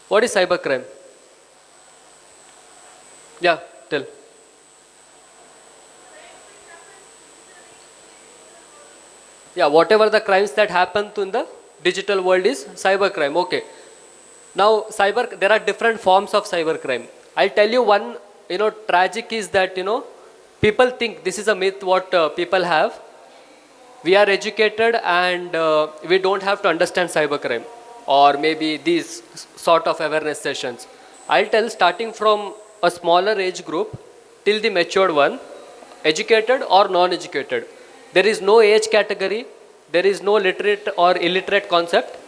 What is cybercrime? Yeah, tell. Yeah, whatever the crimes that happen to in the digital world is cybercrime. Okay. Now, there are different forms of cybercrime. I'll tell you one, tragic is that, people think this is a myth what people have. We are educated and we don't have to understand cybercrime or maybe these sort of awareness sessions. I'll tell starting from a smaller age group till the matured one, educated or non-educated. There is no age category. There is no literate or illiterate concept.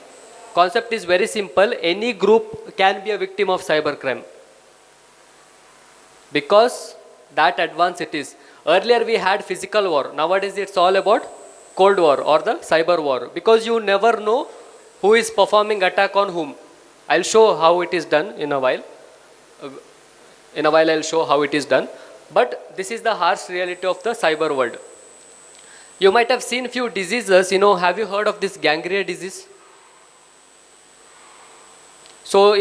Concept is very simple. Any group can be a victim of cybercrime because that advanced it is. Earlier we had physical war. Nowadays it's all about Cold War or the cyber war because you never know who is performing attack on whom. I'll show how it is done in a while. In a while I'll show how it is done. But this is the harsh reality of the cyber world. You might have seen few diseases, have you heard of this gangrene disease? So,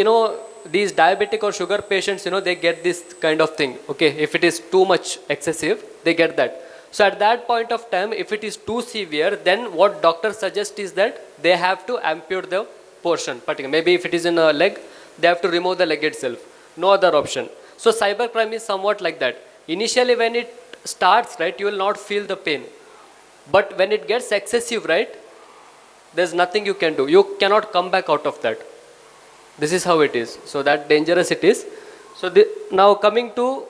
these diabetic or sugar patients, they get this kind of thing. Okay, if it is too much excessive, they get that. So at that point of time, if it is too severe, then what doctors suggest is that they have to amputate the portion. Maybe if it is in a leg, they have to remove the leg itself. No other option. So cybercrime is somewhat like that. Initially when it starts, right, you will not feel the pain. But when it gets excessive, right, there's nothing you can do. You cannot come back out of that. This is how it is. So that dangerous it is. So now coming to,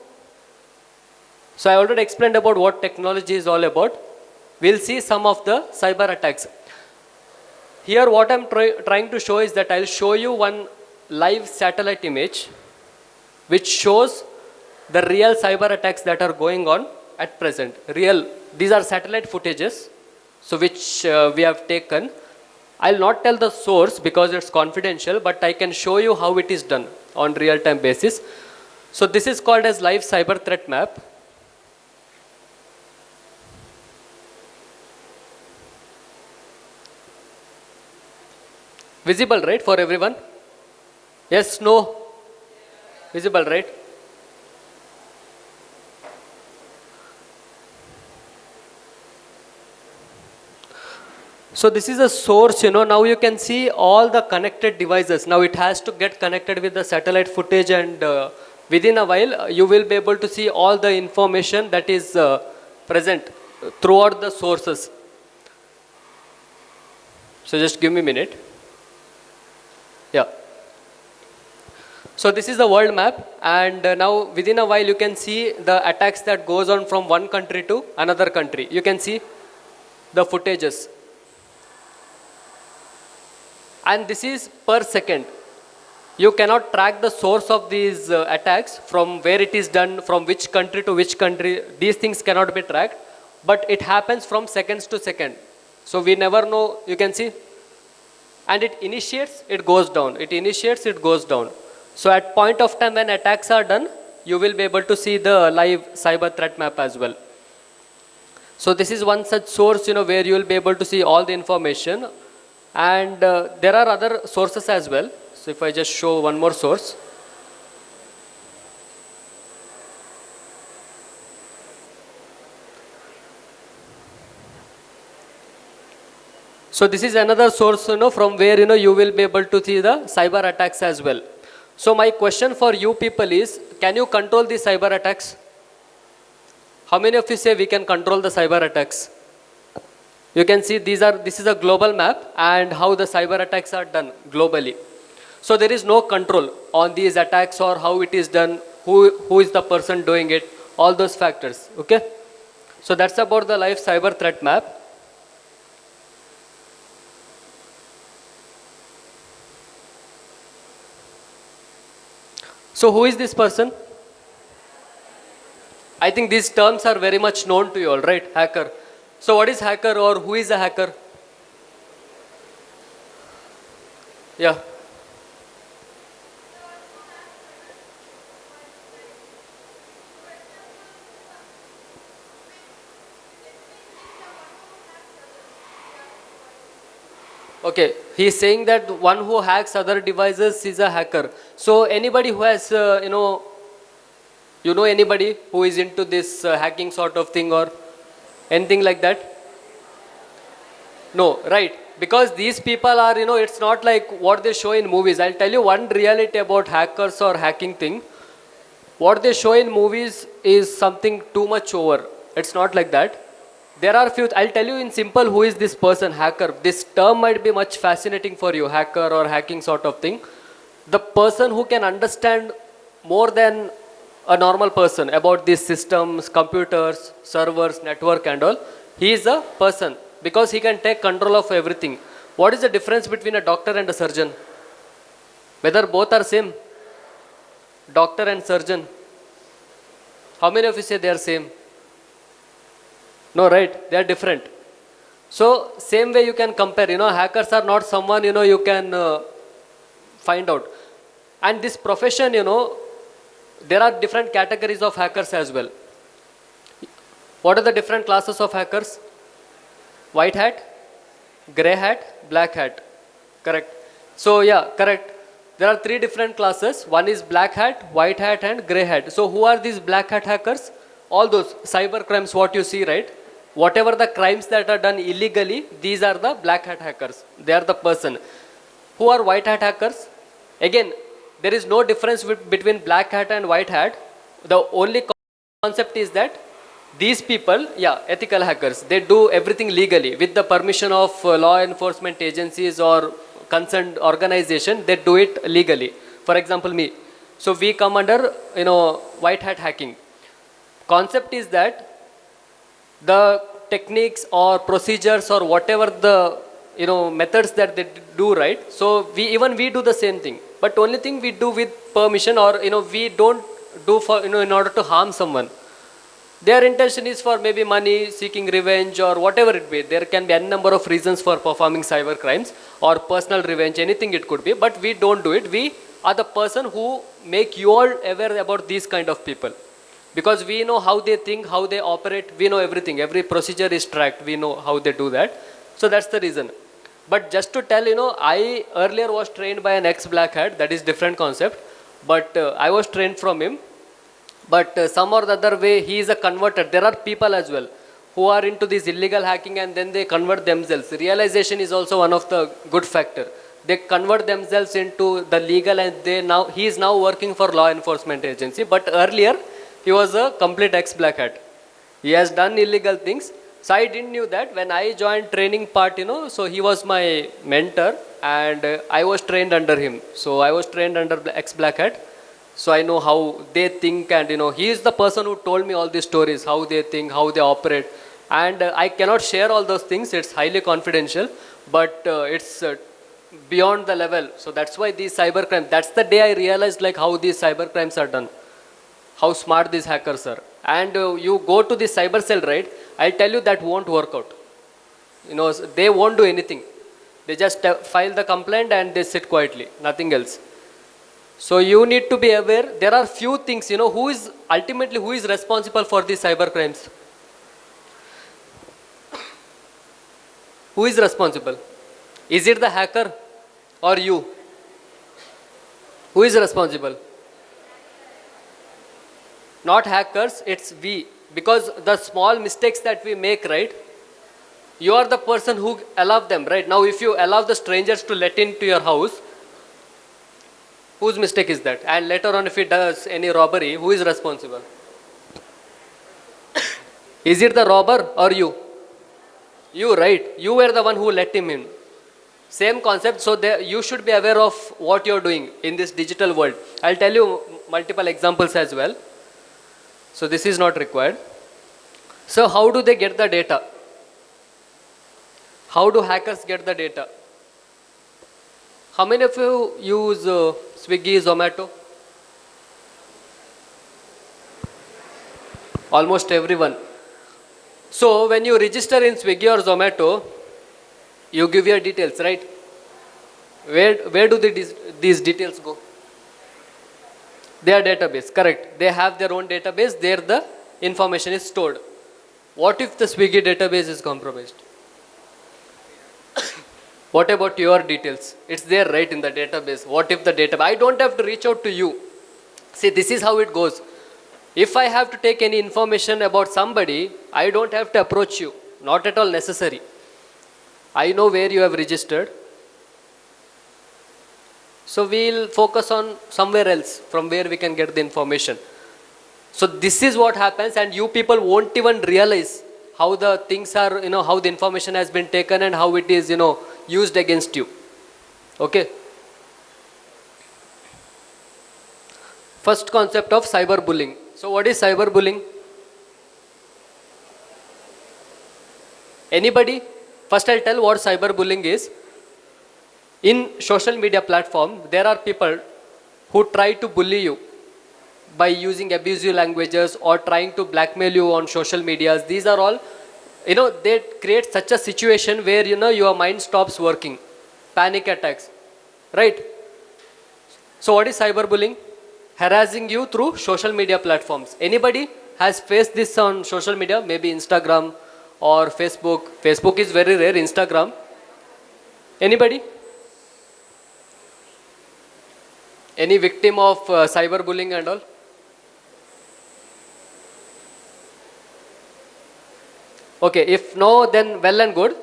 so I already explained about what technology is all about. We'll see some of the cyber attacks. Here what I'm trying to show is that I'll show you one live satellite image which shows the real cyber attacks that are going on at present. These are satellite footages, so which we have taken. I'll not tell the source because it's confidential, but I can show you how it is done on real-time basis. So this is called as live cyber threat map. Visible, right, for everyone? Yes, no? Visible, right? So this is a source, now you can see all the connected devices. Now it has to get connected with the satellite footage and within a while you will be able to see all the information that is present throughout the sources. So just give me a minute. Yeah. So this is the world map and now within a while you can see the attacks that goes on from one country to another country. You can see the footages. And this is per second. You cannot track the source of these attacks from where it is done, from which country to which country. These things cannot be tracked, but it happens from seconds to second. So we never know, you can see. And it initiates, it goes down. It initiates, it goes down. So at point of time when attacks are done, you will be able to see the live cyber threat map as well. So this is one such source, where you will be able to see all the information. And there are other sources as well. So if I just show one more source. So this is another source, from where, you will be able to see the cyber attacks as well. So my question for you people is, can you control these cyber attacks? How many of you say we can control the cyber attacks? You can see this is a global map and how the cyber attacks are done globally. So there is no control on these attacks or how it is done, who is the person doing it, all those factors, okay? So that's about the live cyber threat map. So who is this person? I think these terms are very much known to you all, right? Hacker. So what is hacker or who is a hacker? Yeah. Okay, he's saying that one who hacks other devices is a hacker. So anybody who has, you know anybody who is into this hacking sort of thing or anything like that? No, right? Because these people are, it's not like what they show in movies. I'll tell you one reality about hackers or hacking thing. What they show in movies is something too much over. It's not like that. There are few, I'll tell you in simple who is this person, hacker. This term might be much fascinating for you, hacker or hacking sort of thing. The person who can understand more than a normal person about these systems, computers, servers, network and all, he is a person because he can take control of everything. What is the difference between a doctor and a surgeon? Whether both are same? Doctor and surgeon. How many of you say they are same? No, right? They are different. So same way you can compare, hackers are not someone, you can find out. And this profession, there are different categories of hackers as well. What are the different classes of hackers? White hat, gray hat, black hat. Correct. So yeah, correct. There are three different classes. One is black hat, white hat and gray hat. So who are these black hat hackers? All those cyber crimes what you see, right? Whatever the crimes that are done illegally, these are the black hat hackers. They are the person. Who are white hat hackers? Again, there is no difference between black hat and white hat. The only concept is that these people, yeah, ethical hackers, they do everything legally with the permission of law enforcement agencies or concerned organization. They do it legally. For example, me. So we come under, white hat hacking. Concept is that the techniques or procedures or whatever the methods that they do, right? So we do the same thing, but only thing we do with permission or we don't do for in order to harm someone. Their intention is for maybe money, seeking revenge or whatever it be. There can be any number of reasons for performing cyber crimes or personal revenge, anything it could be, but we don't do it. We are the person who make you all aware about these kind of people. Because we know how they think, how they operate, we know everything. Every procedure is tracked, we know how they do that. So that's the reason. But just to tell, I earlier was trained by an ex-black hat, that is different concept. But I was trained from him. But some or the other way, he is a converter. There are people as well who are into this illegal hacking and then they convert themselves. Realization is also one of the good factor. They convert themselves into the legal and he is now working for law enforcement agency. But earlier, he was a complete ex-black hat. He has done illegal things. So I didn't knew that. When I joined training part, so he was my mentor and I was trained under him. So I was trained under ex-black hat. So I know how they think and he is the person who told me all these stories, how they think, how they operate. And I cannot share all those things. It's highly confidential, but it's beyond the level. So that's why these cyber crimes, that's the day I realized like how these cyber crimes are done. How smart these hackers are. And you go to the cyber cell, right? I'll tell you that won't work out. They won't do anything. They just file the complaint and they sit quietly, nothing else. So you need to be aware. There are few things, who is responsible for these cyber crimes? Who is responsible? Is it the hacker or you? Who is responsible? Not hackers, it's we. Because the small mistakes that we make, right? You are the person who allow them, right? Now if you allow the strangers to let into your house, whose mistake is that? And later on if he does any robbery, who is responsible? Is it the robber or you? You, right? You were the one who let him in. Same concept, so you should be aware of what you're doing in this digital world. I'll tell you multiple examples as well. So this is not required. So how do they get the data? How do hackers get the data? How many of you use Swiggy, Zomato? Almost everyone. So when you register in Swiggy or Zomato, you give your details, right? Where do these details go? Their database, correct. They have their own database, there the information is stored. What if the Swiggy database is compromised? What about your details? It's there right in the database. What if the database, I don't have to reach out to you. See, this is how it goes. If I have to take any information about somebody, I don't have to approach you. Not at all necessary. I know where you have registered. So we'll focus on somewhere else from where we can get the information. So this is what happens, and you people won't even realize how the things are, how the information has been taken and how it is, used against you. Okay. First concept of cyberbullying. So what is cyberbullying? Anybody? First I'll tell what cyberbullying is. In social media platform, there are people who try to bully you by using abusive languages or trying to blackmail you on social medias. These are all, they create such a situation where, your mind stops working. Panic attacks, right? So what is cyberbullying? Harassing you through social media platforms. Anybody has faced this on social media? Maybe Instagram or Facebook. Facebook is very rare. Instagram. Anybody? Any victim of cyberbullying and all? Okay, if no, then well and good.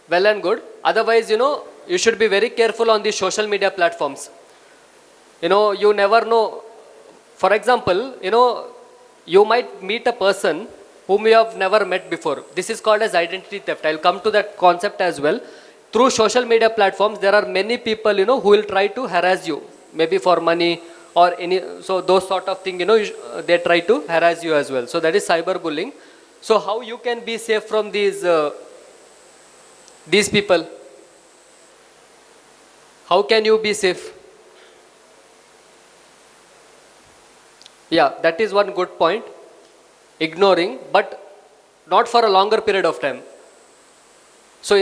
Well and good. Otherwise, you should be very careful on these social media platforms. You never know. For example, you might meet a person whom you have never met before. This is called as identity theft. I'll come to that concept as well. Through social media platforms, there are many people, who will try to harass you. Maybe for money or so those sort of thing, they try to harass you as well. So that is cyberbullying. So how you can be safe from these people? How can you be safe? Yeah, that is one good point. Ignoring, but not for a longer period of time. So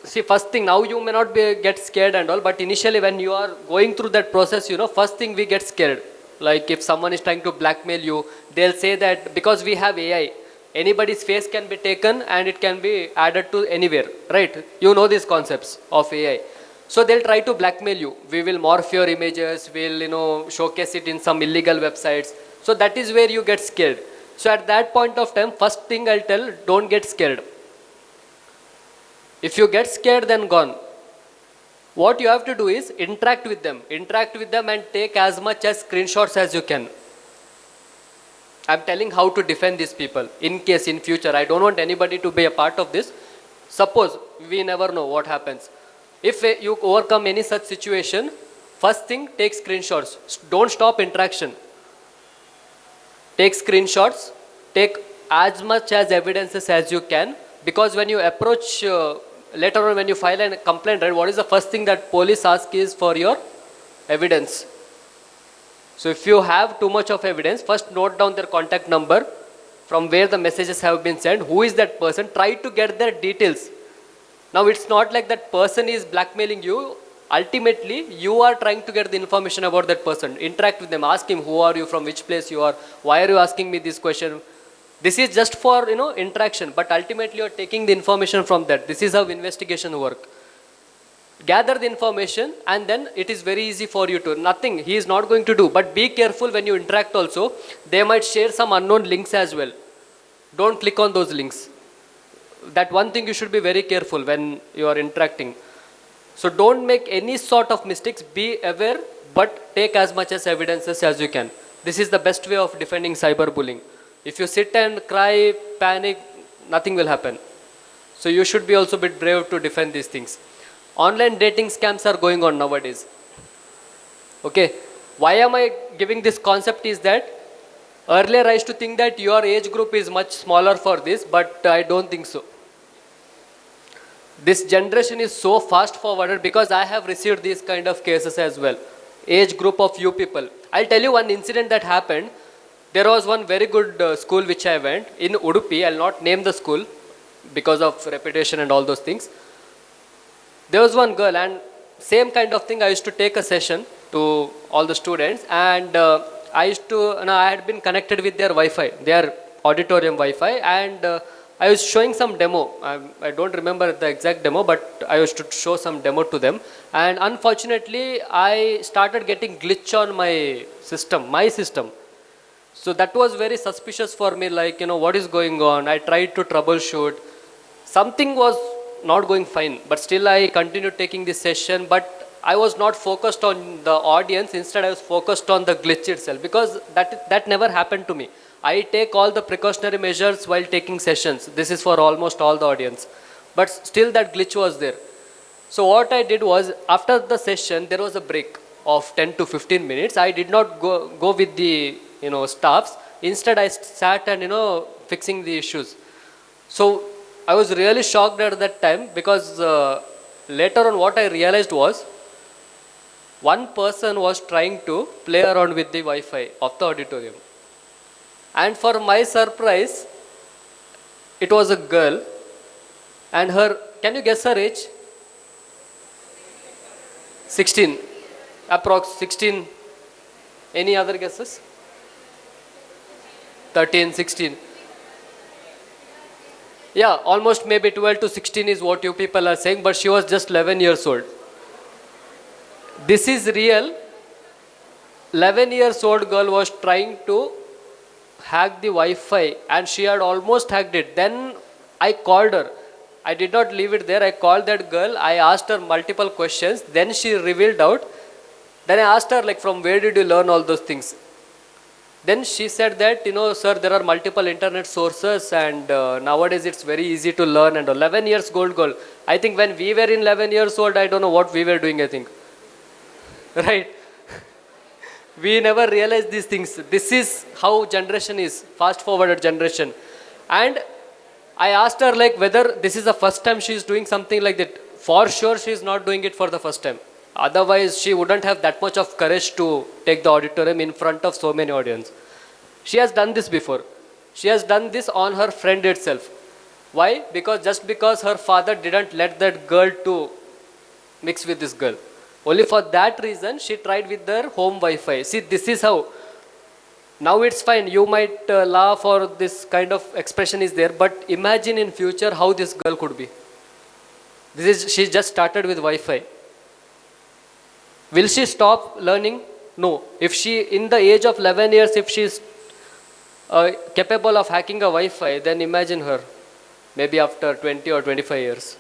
see, first thing, now you may not get scared and all, but initially when you are going through that process, first thing we get scared. Like if someone is trying to blackmail you, they'll say that because we have AI, anybody's face can be taken and it can be added to anywhere, right? You know these concepts of AI. So they'll try to blackmail you. We will morph your images, we'll, showcase it in some illegal websites. So that is where you get scared. So at that point of time, first thing I'll tell, don't get scared. If you get scared, then gone. What you have to do is interact with them. Interact with them and take as much as screenshots as you can. I'm telling how to defend these people. In case in future, I don't want anybody to be a part of this. Suppose, we never know what happens. If you overcome any such situation, first thing, take screenshots. Don't stop interaction. Take screenshots. Take as much as evidences as you can. Because when you approach, later on when you file a complaint, right, what is the first thing that police ask is for your evidence. So if you have too much of evidence, first note down their contact number, from where the messages have been sent, who is that person, try to get their details. Now it's not like that person is blackmailing you. Ultimately, you are trying to get the information about that person. Interact with them, ask him who are you, from which place you are, why are you asking me this question. This is just for, interaction, but ultimately you are taking the information from that. This is how investigation work. Gather the information and then it is very easy for you to, nothing he is not going to do, but be careful when you interact also. They might share some unknown links as well. Don't click on those links. That one thing you should be very careful when you are interacting. So don't make any sort of mistakes, be aware, but take as much as evidences as you can. This is the best way of defending cyberbullying. If you sit and cry, panic, nothing will happen. So you should be also a bit brave to defend these things. Online dating scams are going on nowadays. Okay, why am I giving this concept is that earlier I used to think that your age group is much smaller for this, but I don't think so. This generation is so fast forwarded because I have received these kind of cases as well. Age group of you people. I'll tell you one incident that happened. There was one very good school which I went in Udupi. I'll not name the school because of reputation and all those things. There was one girl and same kind of thing. I used to take a session to all the students and I had been connected with their Wi-Fi, their auditorium Wi-Fi, and I was showing some demo. I don't remember the exact demo, but I was to show some demo to them. And unfortunately, I started getting glitch on my system. So that was very suspicious for me, like, what is going on? I tried to troubleshoot. Something was not going fine, but still I continued taking this session, but I was not focused on the audience. Instead, I was focused on the glitch itself, because that never happened to me. I take all the precautionary measures while taking sessions. This is for almost all the audience. But still that glitch was there. So what I did was, after the session, there was a break of 10 to 15 minutes. I did not go with the staffs. Instead, I sat and fixing the issues. So I was really shocked at that time, because later on what I realized was, one person was trying to play around with the Wi-Fi of the auditorium. And for my surprise, it was a girl, and can you guess her age? 16, approx 16. Any other guesses? 13, 16. Yeah, almost maybe 12 to 16 is what you people are saying, but she was just 11 years old. This is real. 11 years old girl was trying to hack the Wi-Fi, and she had almost hacked it. Then I called her. I did not leave it there. I called that girl. I asked her multiple questions. Then she revealed out. Then I asked her, like, from where did you learn all those things? Then she said that, sir, there are multiple internet sources, and nowadays it's very easy to learn. And 11 years old girl. I think when we were in 11 years old, I don't know what we were doing, I think. Right? We never realized these things. This is how generation is, fast forwarded generation. And I asked her, like, whether this is the first time she is doing something like that. For sure she is not doing it for the first time. Otherwise she wouldn't have that much of courage to take the auditorium in front of so many audience. She has done this before. She has done this on her friend itself. Why? Just because her father didn't let that girl to mix with this girl. Only for that reason, she tried with their home Wi-Fi. See, this is how. Now it's fine. You might laugh, or this kind of expression is there. But imagine in future how this girl could be. She just started with Wi-Fi. Will she stop learning? No. If she, in the age of 11 years, if she is capable of hacking a Wi-Fi, then imagine her. Maybe after 20 or 25 years.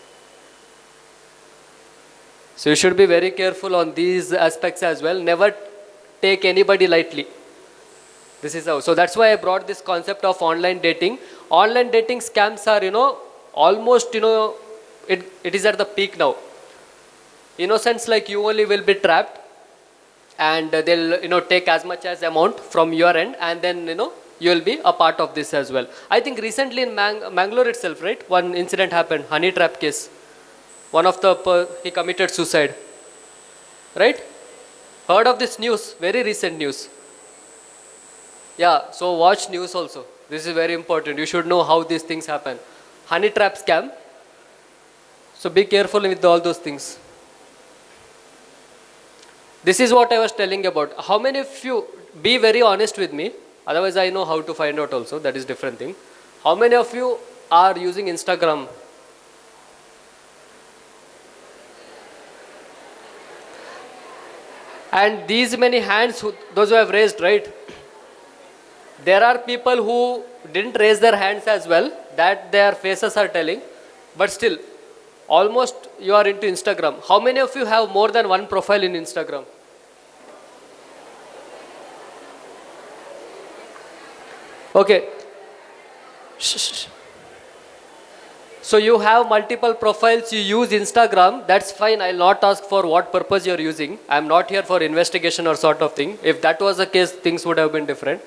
So you should be very careful on these aspects as well. Never take anybody lightly. This is how. So that's why I brought this concept of online dating. Online dating scams are, almost, it is at the peak now. In a sense, like, you only will be trapped, and they'll, take as much as amount from your end, and then, you will be a part of this as well. I think recently in Mangalore itself, right, one incident happened, honey trap case. One of he committed suicide. Right? Heard of this news? Very recent news. Yeah, so watch news also. This is very important. You should know how these things happen. Honey trap scam. So be careful with all those things. This is what I was telling about. How many of you, be very honest with me. Otherwise I know how to find out also. That is different thing. How many of you are using Instagram? And these many hands, those who have raised, right? There are people who didn't raise their hands as well, that their faces are telling. But still, almost you are into Instagram. How many of you have more than one profile in Instagram? Okay. Shh. So you have multiple profiles, you use Instagram, that's fine. I'll not ask for what purpose you're using. I'm not here for investigation or sort of thing. If that was the case, things would have been different.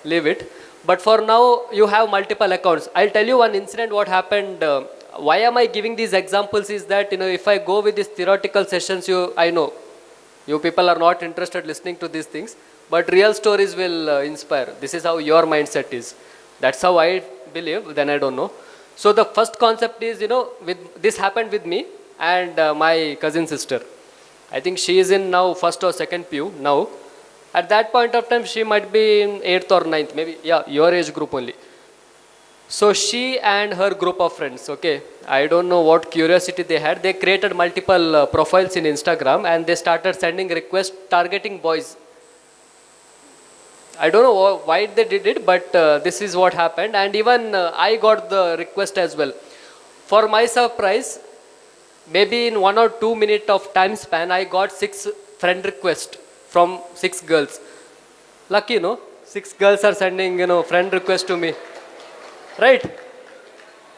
Leave it. But for now, you have multiple accounts. I'll tell you one incident what happened. Why am I giving these examples is that, if I go with these theoretical sessions, I know you people are not interested listening to these things, but real stories will inspire. This is how your mindset is. That's how I believe, then I don't know. So the first concept is, this happened with me and my cousin sister. I think she is in now first or second PU now. At that point of time, she might be in 8th or 9th, maybe, yeah, your age group only. So she and her group of friends, okay, I don't know what curiosity they had. They created multiple profiles in Instagram and they started sending requests targeting boys. I don't know why they did it, but this is what happened. And even I got the request as well. For my surprise, maybe in 1 or 2 minutes of time span, I got 6 friend requests from 6 girls. Lucky, no? 6 girls are sending, friend request to me, right?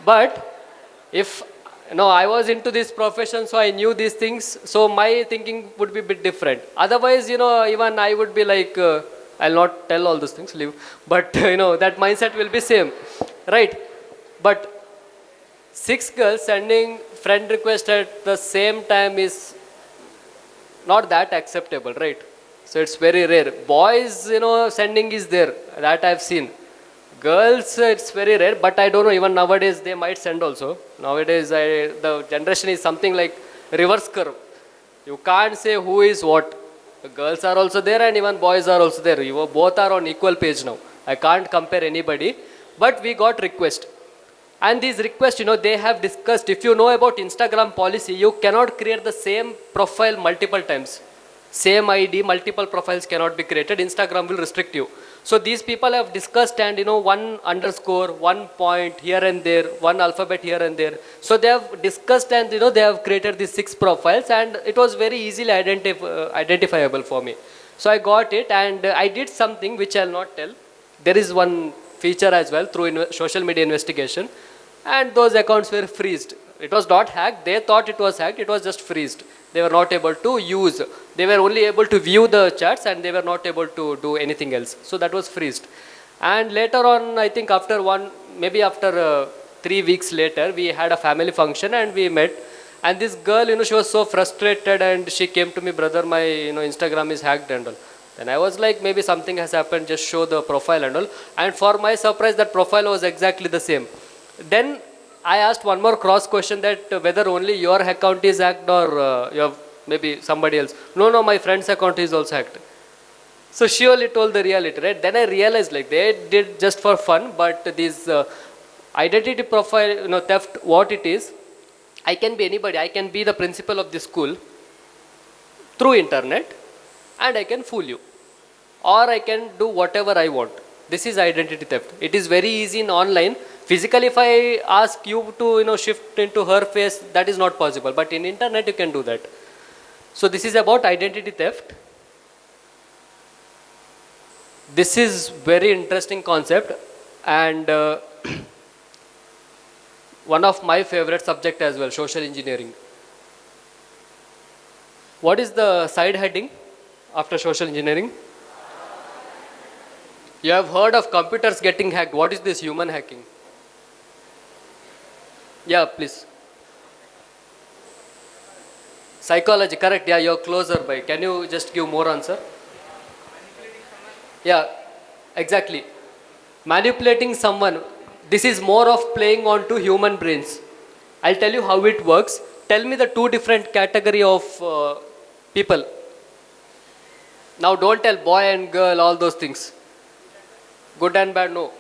But if I was into this profession, so I knew these things, so my thinking would be a bit different. Otherwise, even I would be like, I'll not tell all those things, leave. But that mindset will be same, right? But 6 girls sending friend request at the same time is not that acceptable, right? So it's very rare. Boys, sending is there, that I've seen. Girls, it's very rare, but I don't know, even nowadays they might send also. Nowadays, the generation is something like reverse curve. You can't say who is what. The girls are also there and even boys are also there. You both are on equal page now. I can't compare anybody, but we got request. And these requests, they have discussed, if you know about Instagram policy, you cannot create the same profile multiple times. Same ID, multiple profiles cannot be created. Instagram will restrict you. So these people have discussed and one underscore, 1 point here and there, one alphabet here and there. So they have discussed and they have created these 6 profiles and it was very easily identifiable for me. So I got it and I did something which I'll not tell. There is one feature as well through social media investigation and those accounts were freezed. It was not hacked. They thought it was hacked. It was just freezed. They were not able to use. They were only able to view the chats and they were not able to do anything else. So that was freezed. And later on, I think after 3 weeks later, we had a family function and we met. And this girl, she was so frustrated and she came to me, brother, my Instagram is hacked and all. And I was like, maybe something has happened, just show the profile and all. And for my surprise, that profile was exactly the same. Then I asked one more cross question that whether only your account is hacked or maybe somebody else. No, my friend's account is also hacked. So she only told the reality, right? Then I realized like they did just for fun, but this identity profile, theft, what it is, I can be anybody. I can be the principal of the school through internet and I can fool you. Or I can do whatever I want. This is identity theft. It is very easy in online. Physically, if I ask you to shift into her face, that is not possible. But in internet, you can do that. So this is about identity theft. This is very interesting concept and one of my favorite subject as well, social engineering. What is the side heading after social engineering? You have heard of computers getting hacked. What is this human hacking? Yeah, please. Psychology, correct. Yeah, you're closer by. Can you just give more answer? Yeah, exactly. Manipulating someone. This is more of playing on to human brains. I'll tell you how it works. Tell me the 2 different category of people. Now don't tell boy and girl, all those things. Good and bad, no.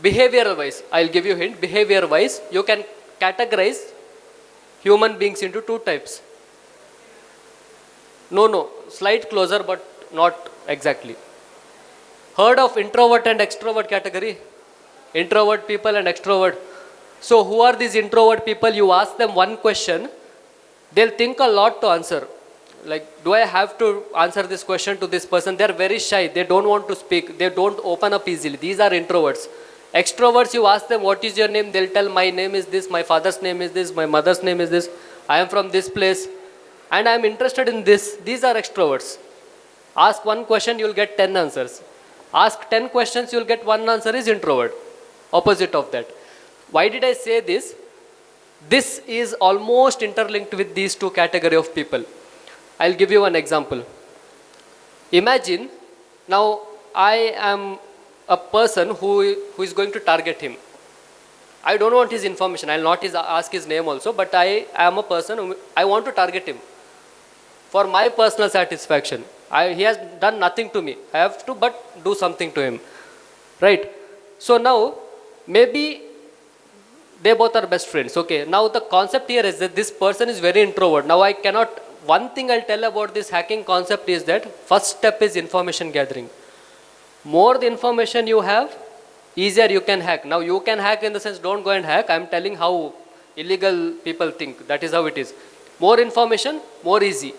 Behavior wise, I'll give you a hint. Behavior wise, you can categorize human beings into 2 types. No, slight closer but not exactly. Heard of introvert and extrovert category? Introvert people and extrovert. So who are these introvert people? You ask them one question, they'll think a lot to answer. Like, do I have to answer this question to this person? They're very shy. They don't want to speak. They don't open up easily. These are introverts. Extroverts, you ask them, what is your name? They'll tell, my name is this, my father's name is this, my mother's name is this, I am from this place, and I am interested in this. These are extroverts. Ask one question, you'll get 10 answers. Ask 10 questions, you'll get 1 answer is introvert. Opposite of that. Why did I say this? This is almost interlinked with these 2 category of people. I'll give you one example. Imagine, now I am a person who is going to target him. I don't want his information. I'll not ask his name also, but I am a person who I want to target him. For my personal satisfaction. He has done nothing to me. I have to but do something to him. Right? So now, maybe they both are best friends. Okay, now the concept here is that this person is very introvert. Now I cannot, one thing I'll tell about this hacking concept is that first step is information gathering. More the information you have, easier you can hack. Now you can hack in the sense, don't go and hack. I'm telling how illegal people think. That is how it is. More information, more easy.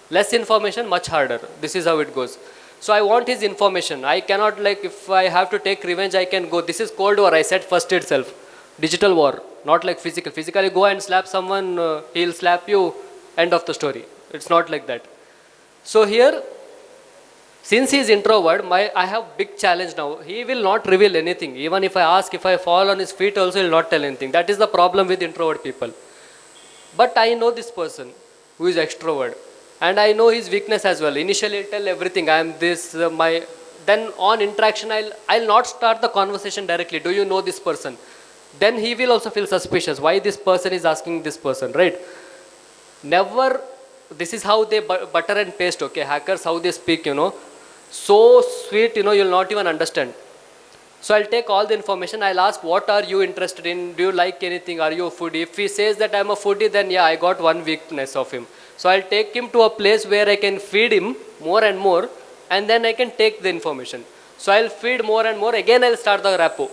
Less information, much harder. This is how it goes. So I want his information. I cannot, like, if I have to take revenge, I can go. This is Cold War. I said first itself. Digital war, not like physical. Physically go and slap someone, he'll slap you, end of the story. It's not like that. So here, since he is introvert, I have big challenge now. He will not reveal anything. Even if I ask, if I fall on his feet also, he will not tell anything. That is the problem with introvert people. But I know this person who is extrovert. And I know his weakness as well. Initially, he'll tell everything. I am this, Then on interaction, I'll not start the conversation directly. Do you know this person? Then he will also feel suspicious. Why this person is asking this person, right? Never, this is how they butter and paste, okay? Hackers, how they speak, So sweet, you'll not even understand. So I'll take all the information. I'll ask, what are you interested in? Do you like anything? Are you a foodie? If he says that I'm a foodie, then yeah, I got one weakness of him. So I'll take him to a place where I can feed him more and more, and then I can take the information. So I'll feed more and more. Again, I'll start the rapport.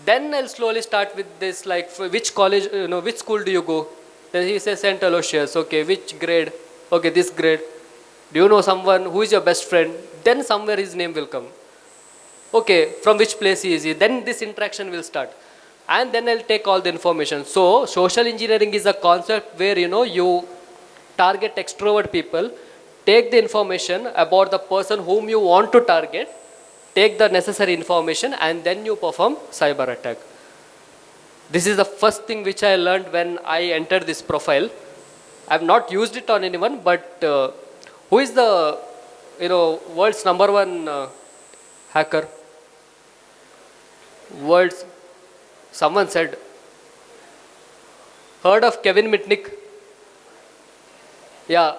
Then I'll slowly start with this, like, which college, which school do you go? Then he says St. Aloysius. Okay, which grade? Okay, this grade. Do you know someone? Who is your best friend? Then somewhere his name will come. Okay, from which place he is he? Then this interaction will start. And then I'll take all the information. So social engineering is a concept where, you target extrovert people, take the information about the person whom you want to target, take the necessary information, and then you perform cyber attack. This is the first thing which I learned when I entered this profile. I have not used it on anyone, but who is the world's number one hacker? Someone said, heard of Kevin Mitnick? Yeah.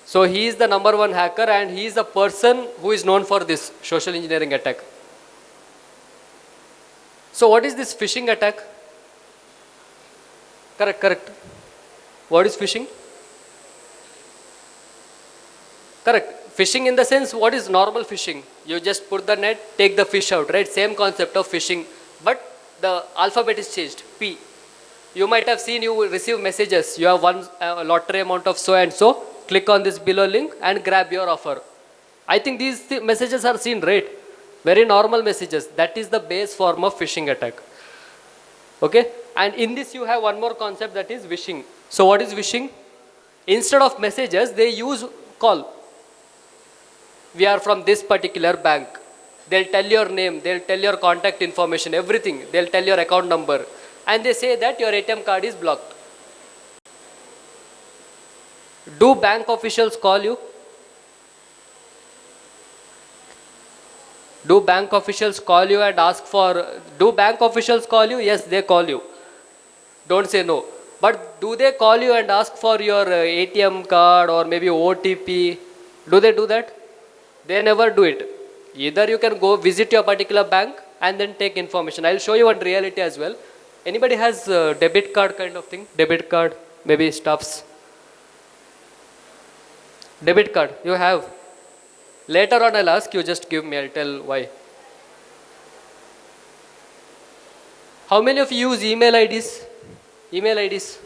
So he is the number one hacker, and he is the person who is known for this social engineering attack. So what is this phishing attack? Correct. What is phishing? Correct. Phishing in the sense, what is normal phishing? You just put the net, take the fish out, right? Same concept of phishing, but the alphabet is changed, P. You might have seen, you receive messages, you have one lottery amount of so and so, click on this below link and grab your offer. I think these messages are seen, right? Very normal messages. That is the base form of phishing attack. Okay? And in this you have one more concept, that is wishing. So what is wishing? Instead of messages, they use call. We are from this particular bank. They'll tell your name, they'll tell your contact information, everything. They'll tell your account number. And they say that your ATM card is blocked. Do bank officials call you? Do bank officials call you and ask for, do bank officials call you? Yes, they call you. Don't say no. But do they call you and ask for your ATM card or maybe OTP? Do they do that? They never do it. Either you can go visit your particular bank and then take information. I'll show you one reality as well. Anybody has a debit card kind of thing? Debit card, maybe stuffs. Debit card, you have. Later on I'll ask you, just give me, I'll tell why. How many of you use email IDs? Email IDs.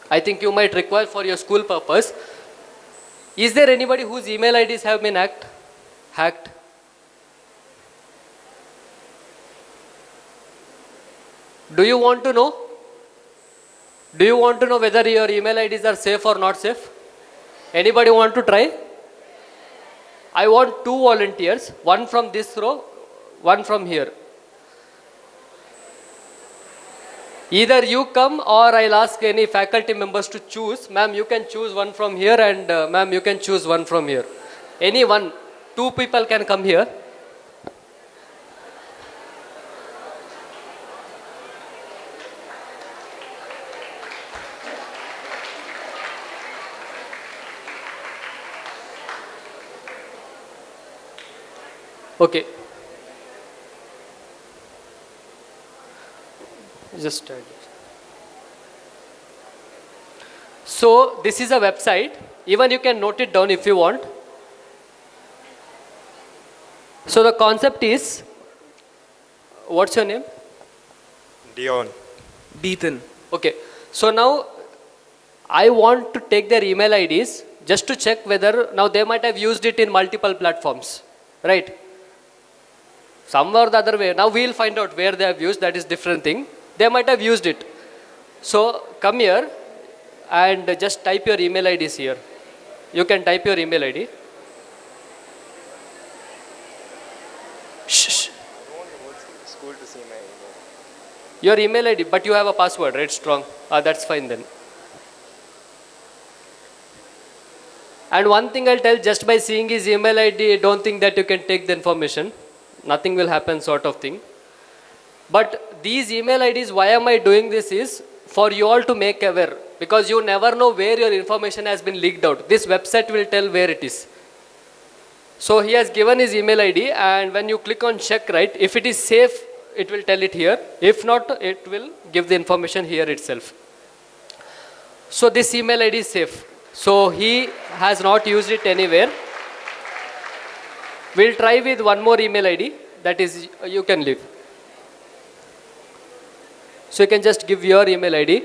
I think you might require for your school purpose. Is there anybody whose email IDs have been hacked? Do you want to know? Do you want to know whether your email IDs are safe or not safe? Anybody want to try? I want 2 volunteers, one from this row, one from here. Either you come or I'll ask any faculty members to choose. Ma'am, you can choose one from here, and ma'am, you can choose one from here. Any one, 2 people can come here. Okay. Just so this is a website. Even you can note it down if you want. So the concept is, what's your name? Dion. Deethan. Okay. So now I want to take their email IDs just to check whether now they might have used it in multiple platforms, right? Somewhere or the other way. Now we'll find out where they have used. That is different thing. They might have used it. So come here and just type your email IDs here. You can type your email ID. Shh. I want the whole school to see my email. Your email ID, but you have a password, right? Strong. That's fine then. And one thing I'll tell, just by seeing his email ID, don't think that you can take the information. Nothing will happen, sort of thing. But these email IDs, why am I doing this is for you all to make aware, because you never know where your information has been leaked out. This website will tell where it is. So he has given his email ID, and when you click on check, right, if it is safe, it will tell it here. If not, it will give the information here itself. So this email ID is safe. So he has not used it anywhere. We'll try with one more email ID, that is, you can leave. So you can just give your email ID.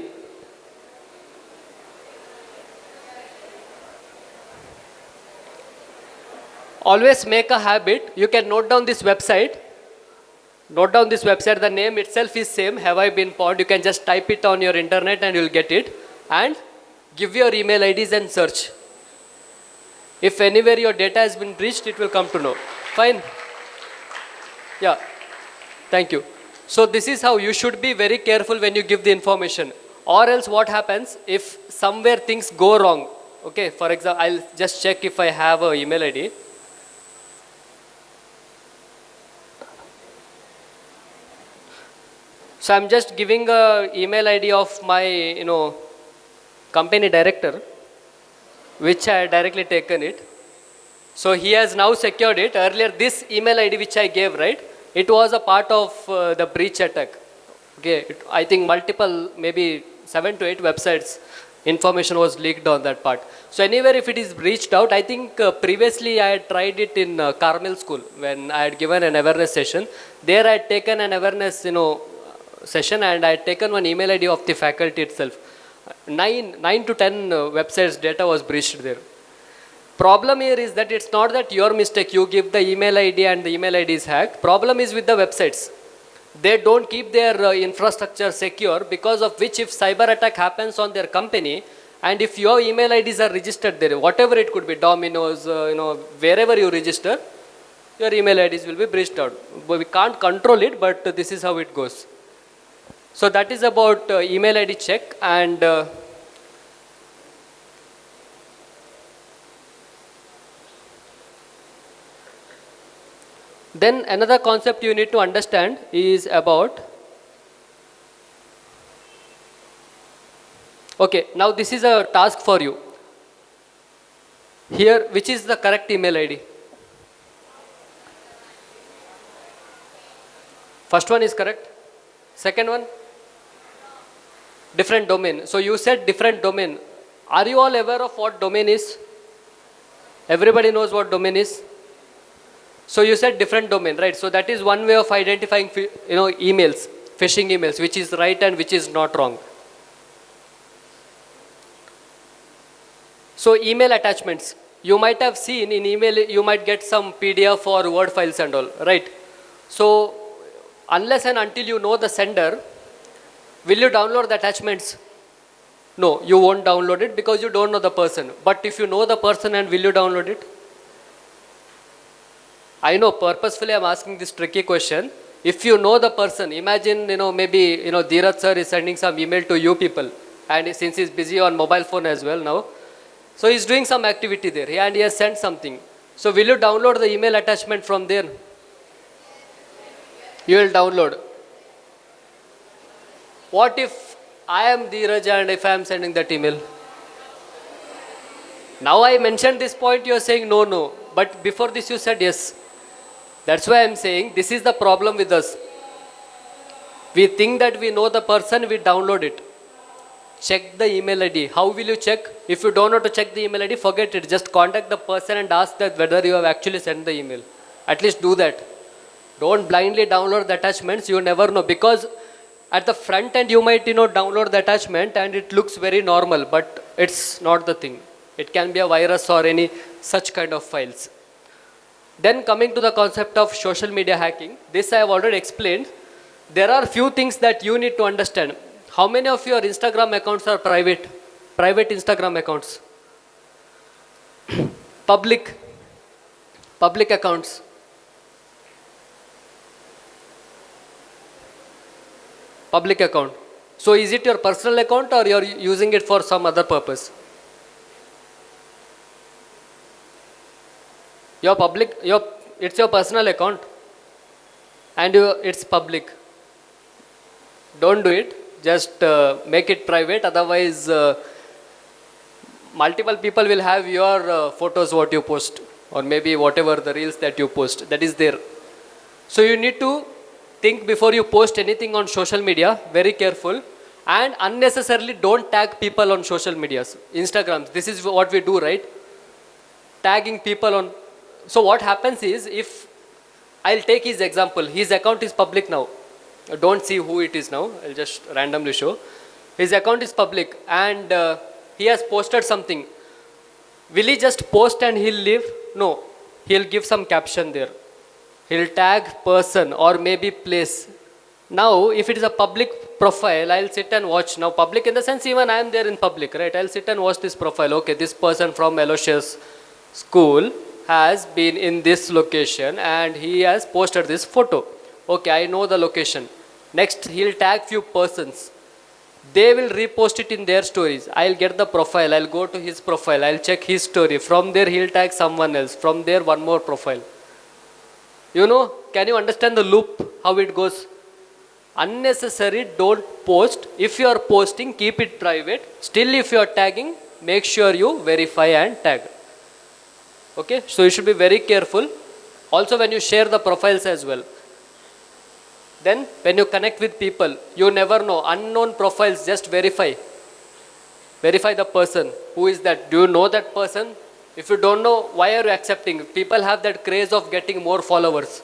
Always make a habit. You can note down this website. Note down this website. The name itself is same. Have I been pawned? You can just type it on your internet and you'll get it. And give your email IDs and search. If anywhere your data has been breached, it will come to know. Fine. Yeah. Thank you. So this is how you should be very careful when you give the information. Or else what happens if somewhere things go wrong. Okay. For example, I'll just check if I have an email ID. So I'm just giving a email ID of my, company director, which I had directly taken it. So he has now secured it. Earlier, this email ID which I gave, right, it was a part of the breach attack. Okay, I think multiple, maybe 7 to 8 websites, information was leaked on that part. So anywhere if it is breached out, I think previously I had tried it in Carmel School when I had given an awareness session. There I had taken an awareness, session, and I had taken one email ID of the faculty itself. 9 to 10 websites data was breached there. Problem here is that it's not that your mistake, you give the email ID and the email ID is hacked. Problem is with the websites. They don't keep their infrastructure secure, because of which if cyber attack happens on their company, and if your email IDs are registered there, whatever it could be, Domino's, wherever you register, your email IDs will be breached out. But we can't control it, but this is how it goes. So that is about email ID check. And then another concept you need to understand is about, okay, now this is a task for you. Here, which is the correct email ID? First one is correct. Second one? Different domain. So you said different domain. Are you all aware of what domain is? Everybody knows what domain is? So you said different domain, right? So that is one way of identifying, emails, phishing emails, which is right and which is not wrong. So email attachments. You might have seen in email, you might get some PDF or Word files and all, right? So unless and until you know the sender, will you download the attachments? No, you won't download it because you don't know the person. But if you know the person, and will you download it? I know, purposefully I'm asking this tricky question. If you know the person, imagine, maybe, Dheeraj sir is sending some email to you people, and since he's busy on mobile phone as well now, so he's doing some activity there, and he has sent something. So will you download the email attachment from there? You will download. What if I am Dheeraj and if I am sending that email? Now I mentioned this point, you are saying no. But before this you said yes. That's why I am saying this is the problem with us. We think that we know the person, we download it. Check the email ID. How will you check? If you don't know to check the email ID, forget it. Just contact the person and ask that whether you have actually sent the email. At least do that. Don't blindly download the attachments. You never know, because at the front end you might download the attachment and it looks very normal, but it's not the thing. It can be a virus or any such kind of files. Then coming to the concept of social media hacking, this I have already explained. There are few things that you need to understand. How many of your Instagram accounts are private? Private Instagram accounts. Public accounts. Public account. So is it your personal account or you're using it for some other purpose? It's your personal account and it's public. Don't do it. Just make it private. Otherwise, multiple people will have your photos what you post, or maybe whatever the reels that you post, that is there. So you need to think before you post anything on social media. Very careful. And unnecessarily don't tag people on social medias. Instagrams. This is what we do, right? Tagging people on. So what happens is, if I'll take his example, his account is public now. Don't see who it is now. I'll just randomly show. His account is public and he has posted something. Will he just post and he'll leave? No. He'll give some caption there. He'll tag person or maybe place. Now, if it is a public profile, I'll sit and watch. Now, public in the sense, even I am there in public, right? I'll sit and watch this profile. Okay, this person from Aloysius school has been in this location and he has posted this photo. Okay, I know the location. Next, he'll tag few persons. They will repost it in their stories. I'll get the profile. I'll go to his profile. I'll check his story. From there, he'll tag someone else. From there, one more profile. Can you understand the loop, how it goes? Unnecessary, don't post. If you are posting, keep it private. Still, if you are tagging, make sure you verify and tag. Okay, so you should be very careful. Also, when you share the profiles as well. Then, when you connect with people, you never know. Unknown profiles, just verify. Verify the person. Who is that? Do you know that person? If you don't know, why are you accepting? People have that craze of getting more followers.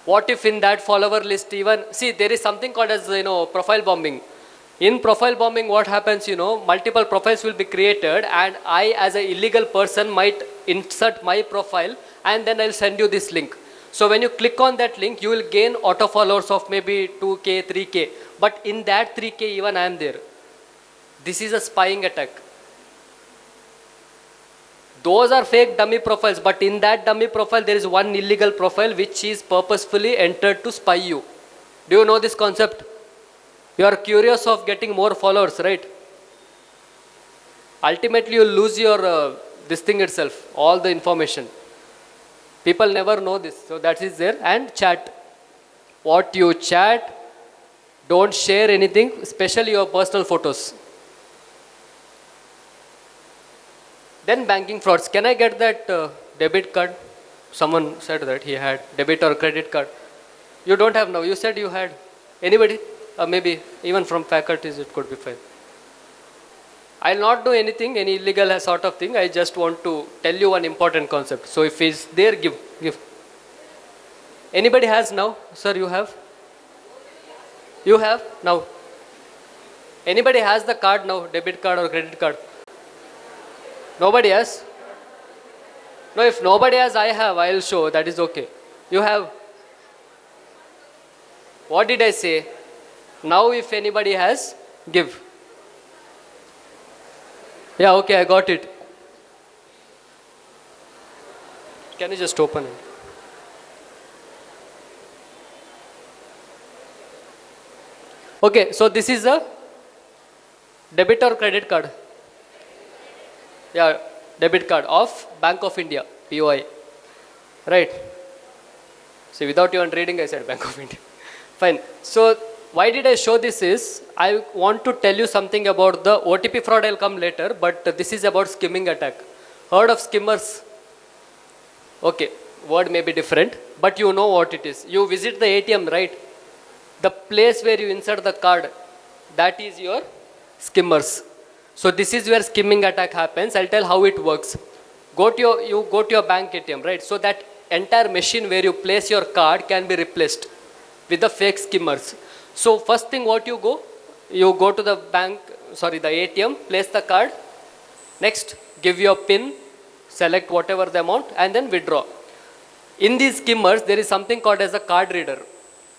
What if in that follower list even, see, there is something called as, profile bombing. In profile bombing, what happens, multiple profiles will be created and I, as an illegal person, might insert my profile and then I'll send you this link. So when you click on that link, you will gain auto followers of maybe 2K, 3K. But in that 3K, even I am there. This is a spying attack. Those are fake dummy profiles, but in that dummy profile, there is one illegal profile which is purposefully entered to spy you. Do you know this concept? You are curious of getting more followers, right? Ultimately, you lose your this thing itself, all the information. People never know this, so that is there. And chat. What you chat, don't share anything, especially your personal photos. Then banking frauds. Can I get that debit card? Someone said that he had debit or credit card. You don't have now. You said you had. Anybody? Maybe even from faculties it could be fine. I'll not do anything, any illegal sort of thing. I just want to tell you one important concept. So if it's there, give. Anybody has now? Sir, you have? You have now? Anybody has the card now, debit card or credit card? Nobody has? No, if nobody has, I have. I'll show. That is okay. You have? What did I say? Now if anybody has, give. Yeah, okay, I got it. Can you just open it? Okay, so this is a debit or credit card? Yeah, debit card of Bank of India, BOI. Right? See, without even reading, I said Bank of India. Fine. So, why did I show this is, I want to tell you something about the OTP fraud. I'll come later, but this is about skimming attack. Heard of skimmers? Okay. word may be different, but you know what it is. You visit the ATM, right? The place where you insert the card, that is your skimmers. So this is where skimming attack happens. I'll tell how it works. You go to your bank ATM, right? So that entire machine where you place your card can be replaced with the fake skimmers. So first thing what you go to the the ATM, place the card. Next, give your PIN, select whatever the amount, and then withdraw. In these skimmers, there is something called as a card reader,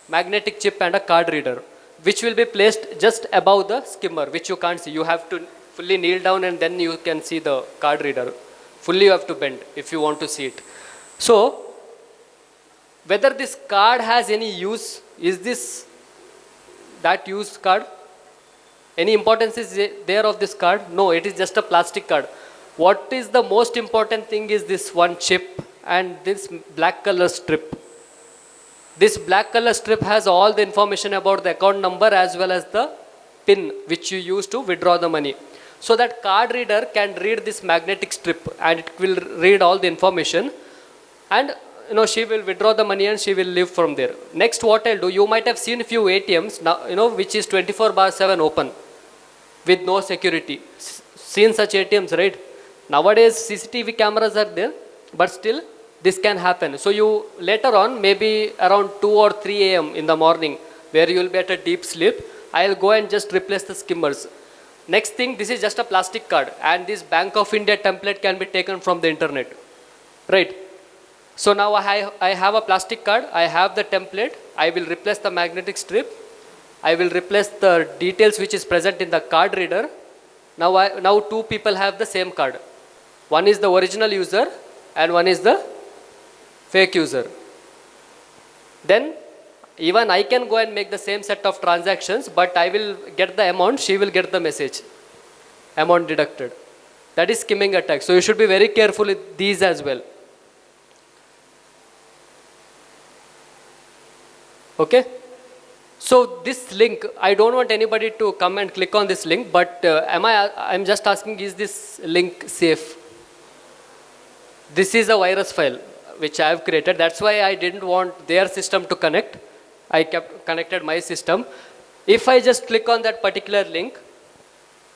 magnetic chip and a card reader, which will be placed just above the skimmer, which you can't see. You have to fully kneel down and then you can see the card reader. Fully you have to bend if you want to see it. So, whether this card has any use, is this that used card? Any importance is there of this card? No, it is just a plastic card. What is the most important thing is this one chip and this black color strip. This black color strip has all the information about the account number as well as the PIN which you use to withdraw the money. So that card reader can read this magnetic strip and it will read all the information, and she will withdraw the money and she will leave from there. Next, what I'll do, you might have seen few ATMs now, which is 24/7 open with no security. Seen such ATMs, right? Nowadays CCTV cameras are there, but still this can happen. So you later on, maybe around 2 or 3 a.m. in the morning, where you will be at a deep sleep, I'll go and just replace the skimmers. Next thing, this is just a plastic card, and this Bank of India template can be taken from the internet, right? So now I have a plastic card, I have the template, I will replace the magnetic strip, I will replace the details which is present in the card reader. Now two people have the same card. One is the original user and one is the fake user. Then even I can go and make the same set of transactions, but I will get the amount, she will get the message, amount deducted. That is skimming attack. So you should be very careful with these as well. Okay? So this link, I don't want anybody to come and click on this link, but I'm just asking, is this link safe? This is a virus file which I have created. That's why I didn't want their system to connect. I kept connected my system. If I just click on that particular link,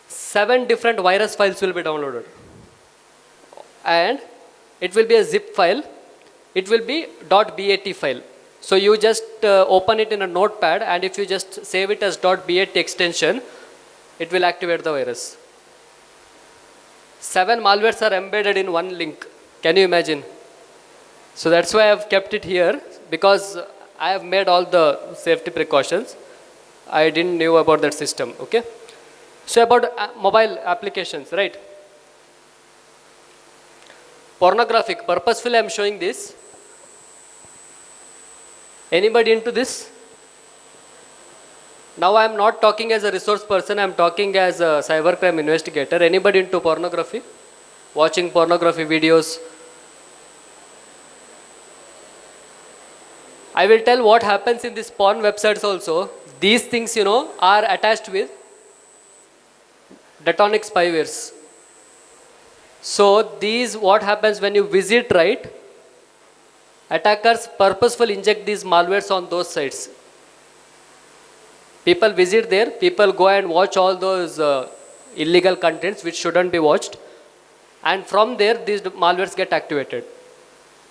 7 different virus files will be downloaded. And it will be a zip file. It will be .bat file. So you just open it in a notepad, and if you just save it as .bat extension, it will activate the virus. 7 malwares are embedded in one link. Can you imagine? So that's why I've kept it here, because I have made all the safety precautions. I didn't know about that system, okay? So about mobile applications, right? Pornographic, purposefully I'm showing this. Anybody into this? Now I'm not talking as a resource person, I'm talking as a cybercrime investigator. Anybody into pornography? Watching pornography videos? I will tell what happens in these porn websites also. These things, are attached with detonic spywares. So these, what happens when you visit, right? Attackers purposefully inject these malwares on those sites. People visit there, people go and watch all those illegal contents which shouldn't be watched, and from there these malwares get activated.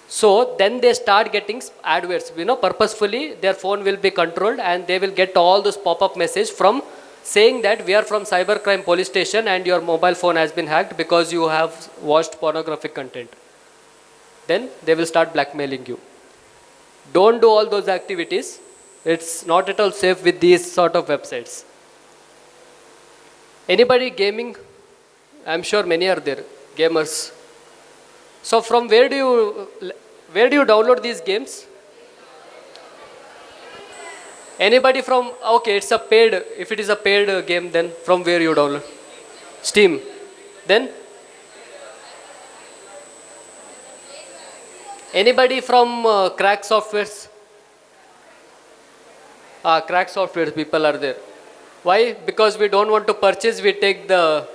So then they start getting adverts. Purposefully their phone will be controlled, and they will get all those pop-up message from saying that we are from cybercrime police station and your mobile phone has been hacked because you have watched pornographic content. Then they will start blackmailing you. Don't do all those activities. It's not at all safe with these sort of websites. Anybody gaming? I'm sure many are there, gamers. So from where do you download these games? Anybody from, okay, it's a paid, if it is a paid game, then from where you download? Steam. Then? Anybody from crack softwares? Crack softwares people are there. Why? Because we don't want to purchase, we take the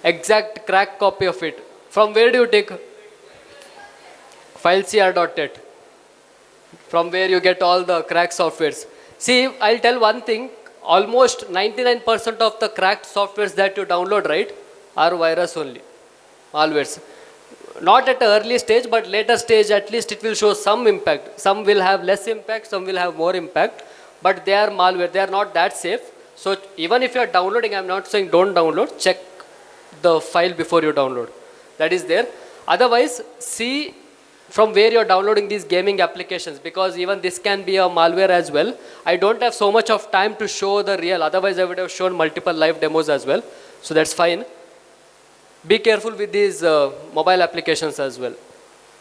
exact crack copy of it. From where do you take? Filecr.net, from where you get all the cracked softwares. See, I'll tell one thing, almost 99% of the cracked softwares that you download, right, are virus only, malwares. Not at an early stage, but later stage at least it will show some impact. Some will have less impact, some will have more impact, but they are malware, they are not that safe. So even if you are downloading, I'm not saying don't download, check the file before you download. That is there. Otherwise, see from where you're downloading these gaming applications, because even this can be a malware as well. I don't have so much of time to show the real, otherwise I would have shown multiple live demos as well. So that's fine. Be careful with these mobile applications as well.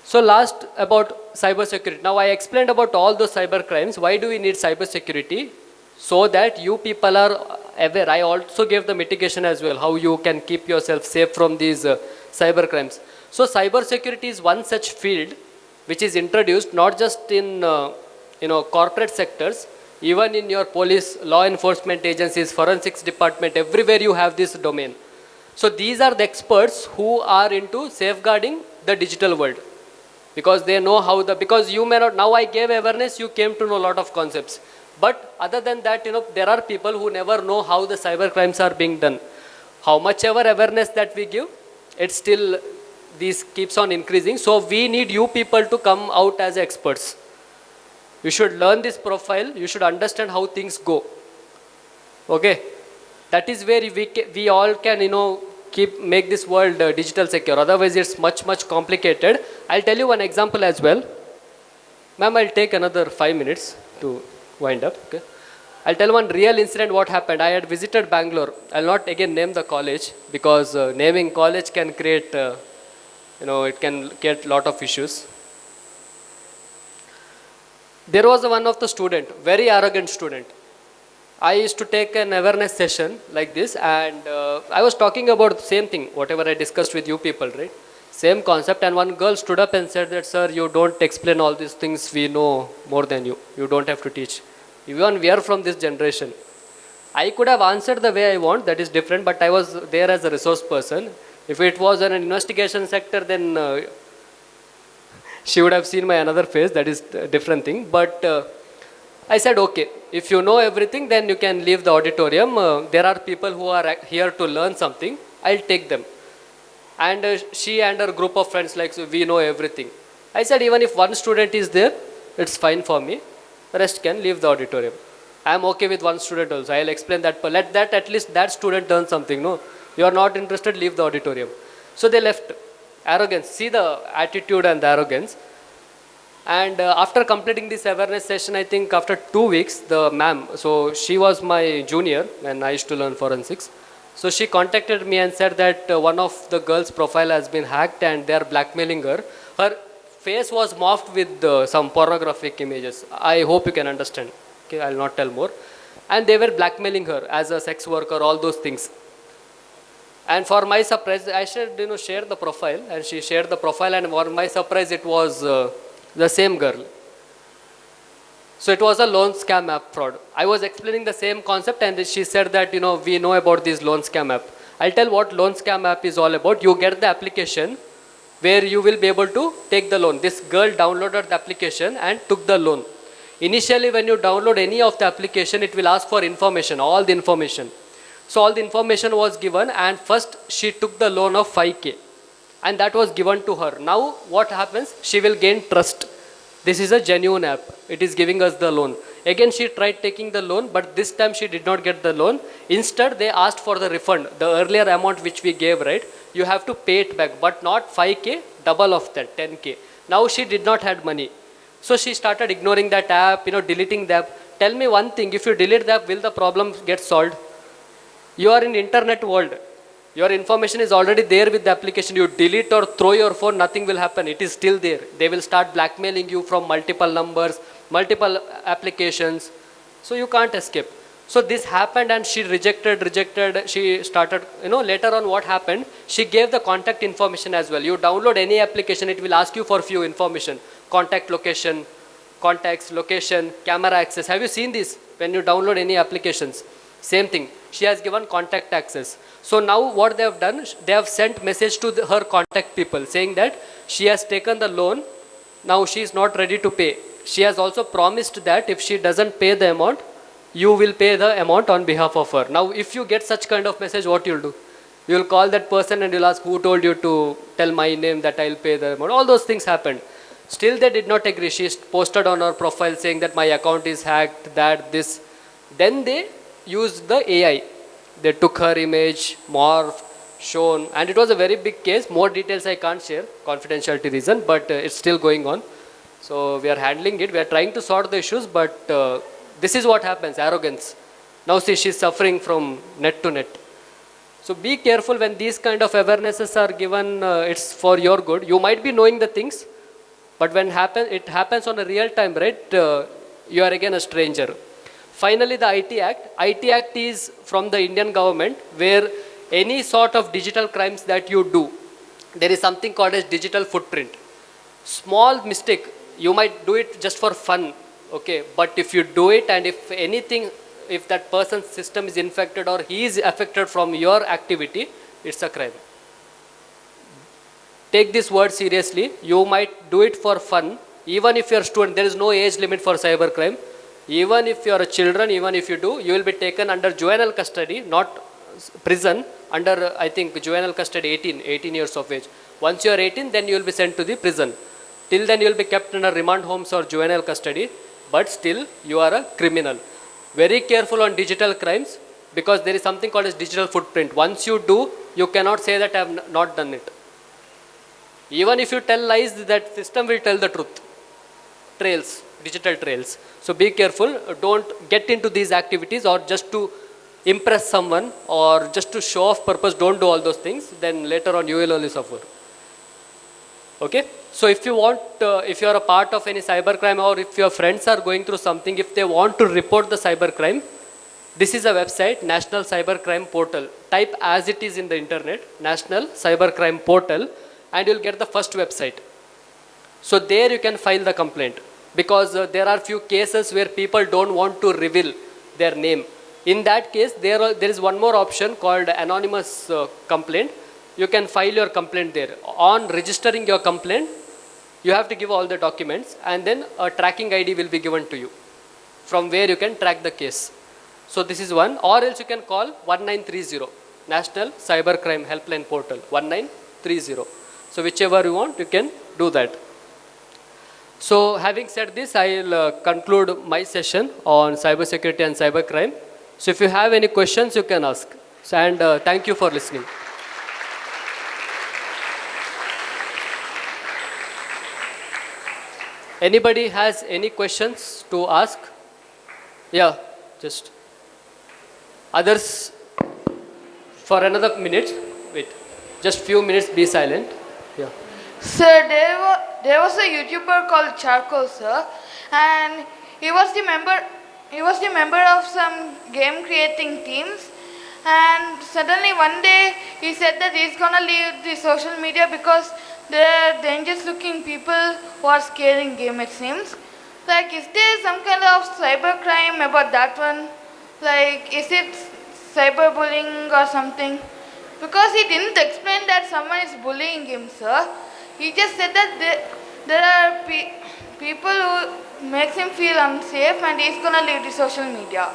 So last about cybersecurity. Now I explained about all those cyber crimes. Why do we need cybersecurity? So that you people are aware. I also gave the mitigation as well, how you can keep yourself safe from these cyber crimes. So cybersecurity is one such field which is introduced not just in corporate sectors, even in your police, law enforcement agencies, forensics department, everywhere you have this domain. So these are the experts who are into safeguarding the digital world, because they know how because you may not, now I gave awareness, you came to know a lot of concepts. But other than that, there are people who never know how the cyber crimes are being done. How much ever awareness that we give, it's still, this keeps on increasing. So we need you people to come out as experts. You should learn this profile, you should understand how things go. Okay? That is where we all can, make this world digital secure. Otherwise, it's much, much complicated. I'll tell you one example as well. Ma'am, I'll take another 5 minutes to wind up. Okay? I'll tell one real incident what happened. I had visited Bangalore. I'll not again name the college, because naming college can create, it can get a lot of issues. There was one of the student, very arrogant student. I used to take an awareness session like this, and I was talking about the same thing, whatever I discussed with you people, right? Same concept, and one girl stood up and said that, sir, you don't explain all these things, we know more than you. You don't have to teach. Even we are from this generation. I could have answered the way I want, that is different, but I was there as a resource person. If it was an investigation sector, then she would have seen my another face, that is a different thing. But I said, okay, if you know everything, then you can leave the auditorium. There are people who are here to learn something. I'll take them. And she and her group of friends, like, so we know everything. I said, even if one student is there, it's fine for me. The rest can leave the auditorium. I'm okay with one student also. I'll explain that. But let that, at least that student learn something. No, you are not interested, leave the auditorium. So they left. Arrogance. See the attitude and the arrogance. And after completing this awareness session, I think after 2 weeks, the ma'am, so she was my junior when I used to learn forensics. So she contacted me and said that one of the girl's profile has been hacked and they are blackmailing her. Her face was morphed with some pornographic images. I hope you can understand. Okay, I'll not tell more. And they were blackmailing her as a sex worker, all those things. And for my surprise, I should share the profile, and she shared the profile, and for my surprise, it was the same girl. So it was a loan scam app fraud. I was explaining the same concept, and she said that, we know about this loan scam app. I'll tell what loan scam app is all about. You get the application where you will be able to take the loan. This girl downloaded the application and took the loan. Initially, when you download any of the application, it will ask for information, all the information. So all the information was given, and first she took the loan of 5K. And that was given to her. Now what happens? She will gain trust. This is a genuine app. It is giving us the loan. Again, she tried taking the loan, but this time she did not get the loan. Instead, they asked for the refund. The earlier amount which we gave, right? You have to pay it back, but not 5K, double of that, 10K. Now she did not have money. So she started ignoring that app, deleting the app. Tell me one thing, if you delete the app, will the problem get solved? You are in internet world. Your information is already there with the application. You delete or throw your phone, nothing will happen. It is still there. They will start blackmailing you from multiple numbers, multiple applications. So you can't escape. So this happened, and she rejected. She started, later on what happened, she gave the contact information as well. You download any application, it will ask you for few information. Contact location, contacts, location, camera access. Have you seen this when you download any applications? Same thing. She has given contact access. So now what they have done, they have sent message to her contact people saying that she has taken the loan Now she is not ready to pay. She has also promised that if she doesn't pay the amount, you will pay the amount on behalf of her. Now, if you get such kind of message, what you'll do? You'll call that person and you'll ask, who told you to tell my name that I'll pay the amount? All those things happened. Still, they did not agree. She posted on her profile saying that my account is hacked, that, this. Then they used the AI. They took her image, morphed, shown, and it was a very big case. More details I can't share, confidentiality reason, but it's still going on. So we are handling it. We are trying to sort the issues, but this is what happens, arrogance. Now see, she's suffering from net to net. So be careful when these kind of awarenesses are given, it's for your good. You might be knowing the things, but when it happens on a real time, right, you are again a stranger. Finally, the IT Act. IT Act is from the Indian government, where any sort of digital crimes that you do, there is something called as digital footprint. Small mistake, you might do it just for fun, okay, but if you do it and if anything, if that person's system is infected or he is affected from your activity, it's a crime. Take this word seriously. You might do it for fun. Even if you're a student, there is no age limit for cybercrime. Even if you're a children, even if you do, you will be taken under juvenile custody, not prison, under, I think, juvenile custody 18 years of age. Once you are 18, then you will be sent to the prison. Till then, you will be kept in a remand homes or juvenile custody, but still, you are a criminal. Very careful on digital crimes, because there is something called as digital footprint. Once you do, you cannot say that I have not done it. Even if you tell lies, that system will tell the truth. Trails, digital trails. So be careful. Don't get into these activities, or just to impress someone or just to show off purpose. Don't do all those things. Then later on you will only suffer. Okay. So if you want, if you are a part of any cybercrime, or if your friends are going through something, if they want to report the cybercrime, this is a website, National Cybercrime Portal. Type as it is in the internet, National Cybercrime Portal, and you'll get the first website. So there you can file the complaint, because there are few cases where people don't want to reveal their name. In that case, there is one more option called anonymous complaint. You can file your complaint there. On registering your complaint, you have to give all the documents, and then a tracking ID will be given to you, from where you can track the case. So this is one, or else you can call 1930, National Cybercrime Helpline Portal, 1930. So whichever you want, you can do that. So having said this, I will conclude my session on cybersecurity and cybercrime. So if you have any questions, you can ask. So, and thank you for listening. Anybody has any questions to ask? Yeah, just. Others, for another minute, wait, just few minutes, be silent. Yeah. Sir, there was a YouTuber called Charcoal, sir, and he was the member of some game creating teams, and suddenly one day he said that he's gonna leave the social media because there are dangerous looking people who are scaring game, it seems. Like, is there some kind of cybercrime about that one? Like, is it cyberbullying or something? Because he didn't explain that someone is bullying him, sir. He just said that there are people who makes him feel unsafe, and he's gonna leave the social media.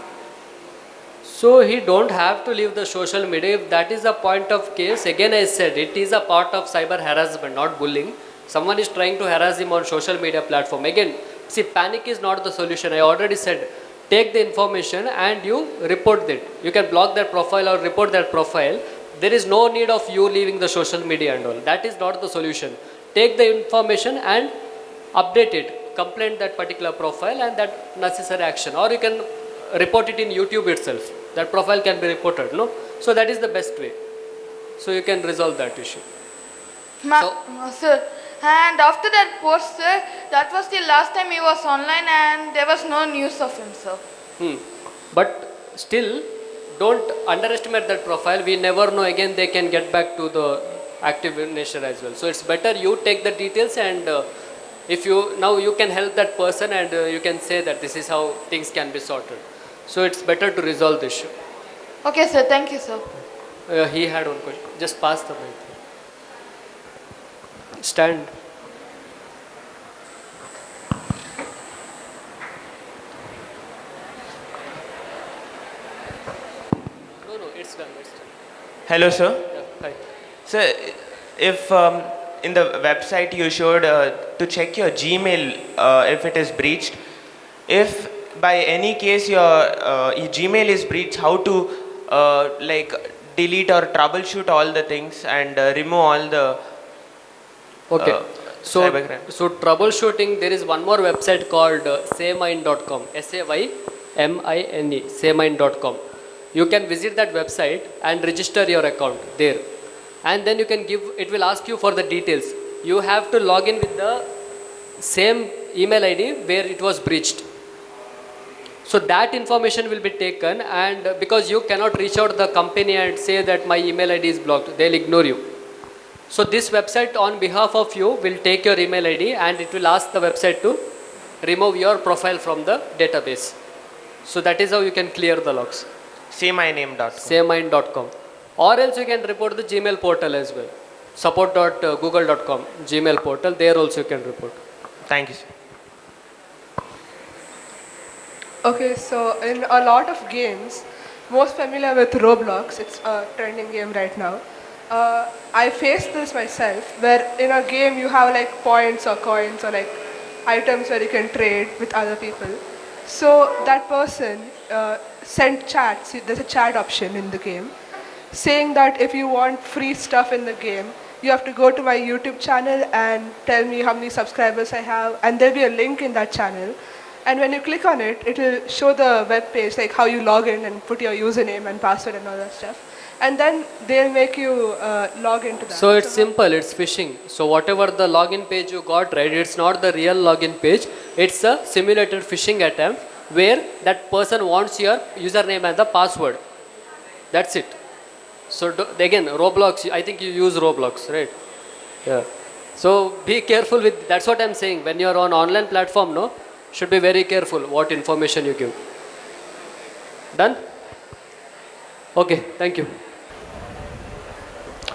So he don't have to leave the social media. If that is a point of case, again I said, it is a part of cyber harassment, not bullying. Someone is trying to harass him on social media platform. Again, see, panic is not the solution. I already said, take the information and you report it. You can block that profile or report that profile. There is no need of you leaving the social media and all. That is not the solution. Take the information and update it. Complain that particular profile and that necessary action. Or you can report it in YouTube itself. That profile can be reported, no? So that is the best way. So you can resolve that issue. Sir, and after that post, sir, that was the last time he was online and there was no news of him, sir. But still, don't underestimate that profile. We never know, again they can get back to the active nature as well. So it's better you take the details, and if you, now you can help that person, and you can say that this is how things can be sorted. So it's better to resolve the issue. Okay, sir. Thank you, sir. He had one question. Just pass the mic. Stand. It's done. Hello, sir. Yeah, hi. Sir, if in the website you showed to check your Gmail if it is breached, if by any case your Gmail is breached, how to like delete or troubleshoot all the things and remove all the Okay. So, cybercrime? so troubleshooting, there is one more website called saymind.com, SAYMINE, saymind.com. You can visit that website and register your account there. And then you can give, it will ask you for the details. You have to log in with the same email ID where it was breached. So that information will be taken, and because you cannot reach out the company and say that my email ID is blocked, they'll ignore you. So this website on behalf of you will take your email ID and it will ask the website to remove your profile from the database. So that is how you can clear the logs. saymyname.com. Saymind.com. Or else you can report the Gmail portal as well. Support.google.com, Gmail portal, there also you can report. Thank you, sir. Okay, so in a lot of games, most familiar with Roblox, it's a trending game right now. I faced this myself, where in a game you have like points or coins or like items where you can trade with other people. So that person sent chats, there's a chat option in the game, saying that if you want free stuff in the game, you have to go to my YouTube channel and tell me how many subscribers I have, and there'll be a link in that channel. And when you click on it, it will show the web page, like how you log in and put your username and password and all that stuff. And then they'll make you log into that. So it's simple, it's phishing. So whatever the login page you got, right, it's not the real login page. It's a simulated phishing attempt where that person wants your username and the password. That's it. So again, Roblox, I think you use Roblox, right? Yeah. So be careful with, that's what I'm saying. When you're on online platform, no, should be very careful what information you give. Done? Okay, thank you.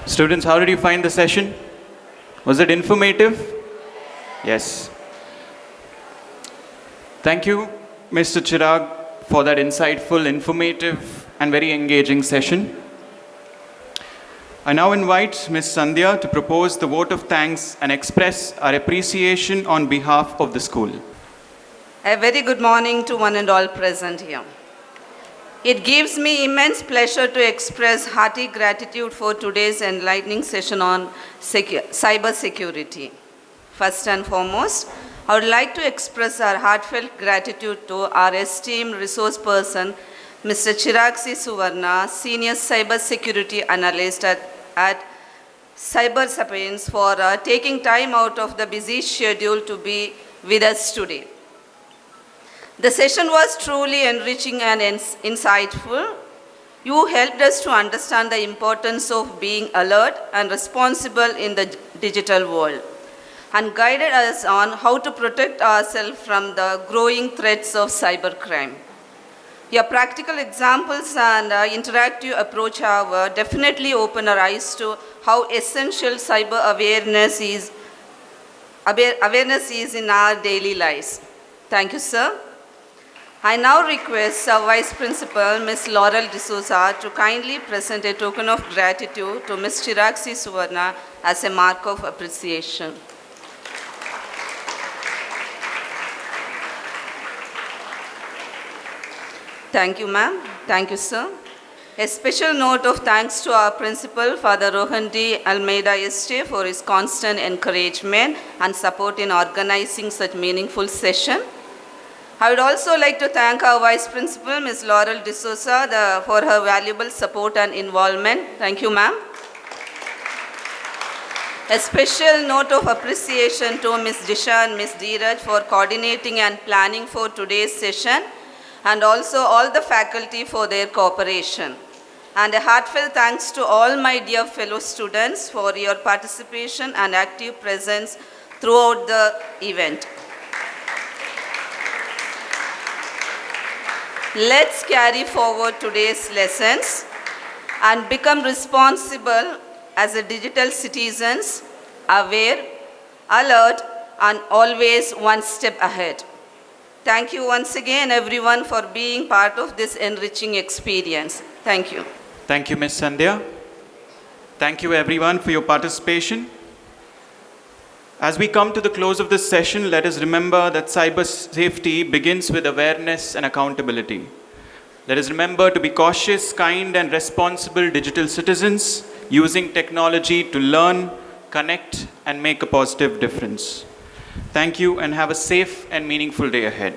Students, how did you find the session? Was it informative? Yes. Thank you, Mr. Chirag, for that insightful, informative, and very engaging session. I now invite Ms. Sandhya to propose the vote of thanks and express our appreciation on behalf of the school. A very good morning to one and all present here. It gives me immense pleasure to express hearty gratitude for today's enlightening session on cyber security. First and foremost, I would like to express our heartfelt gratitude to our esteemed resource person, Mr. Chirag C. Suvarna, Senior Cyber Security Analyst at Cyber Sapiens, for taking time out of the busy schedule to be with us today. The session was truly enriching and insightful. You helped us to understand the importance of being alert and responsible in the digital world, and guided us on how to protect ourselves from the growing threats of cybercrime. Your practical examples and interactive approach have definitely opened our eyes to how essential cyber awareness is in our daily lives. Thank you, sir. I now request our Vice Principal, Ms. Laurel D'Souza, to kindly present a token of gratitude to Ms. Chirag C. Suvarna as a mark of appreciation. Thank you, ma'am. Thank you, sir. A special note of thanks to our principal, Father Rohan D. Almeida SJ, for his constant encouragement and support in organizing such meaningful session. I would also like to thank our Vice Principal, Ms. Laurel D'Souza, for her valuable support and involvement. Thank you, ma'am. A special note of appreciation to Ms. Disha and Ms. Dheeraj for coordinating and planning for today's session, and also all the faculty for their cooperation. And a heartfelt thanks to all my dear fellow students for your participation and active presence throughout the event. Let's carry forward today's lessons and become responsible as a digital citizens, aware, alert, and always one step ahead. Thank you once again, everyone, for being part of this enriching experience. Thank you. Thank you, Ms. Sandhya. Thank you, everyone, for your participation. As we come to the close of this session, let us remember that cyber safety begins with awareness and accountability. Let us remember to be cautious, kind, and responsible digital citizens, using technology to learn, connect, and make a positive difference. Thank you, and have a safe and meaningful day ahead.